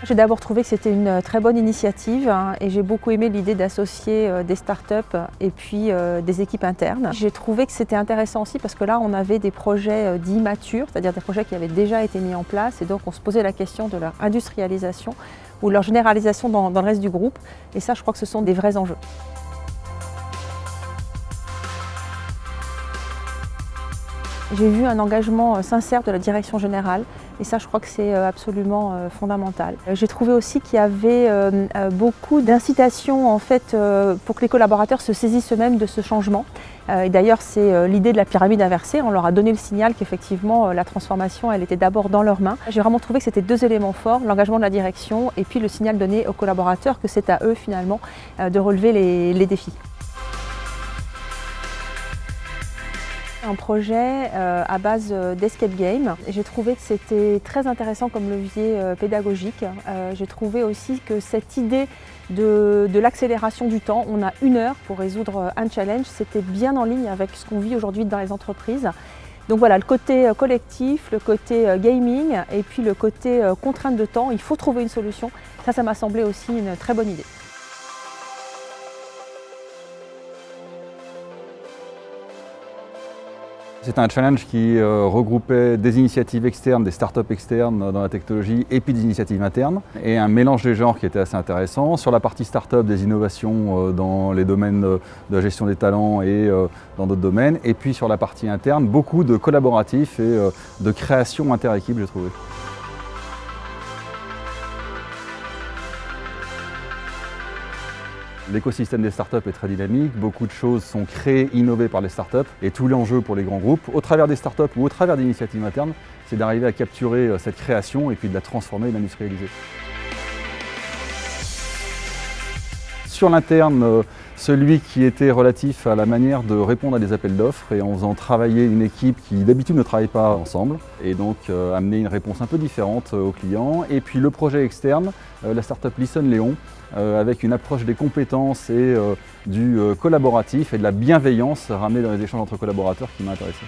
J'ai d'abord trouvé que c'était une très bonne initiative et j'ai beaucoup aimé l'idée d'associer des startups et puis des équipes internes. J'ai trouvé que c'était intéressant aussi parce que là on avait des projets dits matures, c'est-à-dire des projets qui avaient déjà été mis en place et donc on se posait la question de leur industrialisation ou leur généralisation dans le reste du groupe et ça je crois que ce sont des vrais enjeux. J'ai vu un engagement sincère de la direction générale et ça je crois que c'est absolument fondamental. J'ai trouvé aussi qu'il y avait beaucoup d'incitation en fait, pour que les collaborateurs se saisissent eux-mêmes de ce changement. Et d'ailleurs c'est l'idée de la pyramide inversée, on leur a donné le signal qu'effectivement la transformation elle était d'abord dans leurs mains. J'ai vraiment trouvé que c'était deux éléments forts, l'engagement de la direction et puis le signal donné aux collaborateurs que c'est à eux finalement de relever les défis. Un projet à base d'escape game. J'ai trouvé que c'était très intéressant comme levier pédagogique. J'ai trouvé aussi que cette idée de l'accélération du temps, on a 1 heure pour résoudre un challenge, c'était bien en ligne avec ce qu'on vit aujourd'hui dans les entreprises. Donc voilà, le côté collectif, le côté gaming et puis le côté contrainte de temps, il faut trouver une solution. Ça m'a semblé aussi une très bonne idée. C'est un challenge qui regroupait des initiatives externes, des startups externes dans la technologie et puis des initiatives internes et un mélange des genres qui était assez intéressant. Sur la partie startup, des innovations dans les domaines de la gestion des talents et dans d'autres domaines. Et puis sur la partie interne, beaucoup de collaboratifs et de création inter-équipe, j'ai trouvé. L'écosystème des startups est très dynamique, beaucoup de choses sont créées, innovées par les startups et tout l'enjeu pour les grands groupes, au travers des startups ou au travers d'initiatives internes, c'est d'arriver à capturer cette création et puis de la transformer et de l'industrialiser. Sur l'interne, celui qui était relatif à la manière de répondre à des appels d'offres et en faisant travailler une équipe qui d'habitude ne travaille pas ensemble et donc amener une réponse un peu différente aux clients. Et puis le projet externe, la startup Listen Léon, avec une approche des compétences et du collaboratif et de la bienveillance ramenée dans les échanges entre collaborateurs qui m'a intéressé.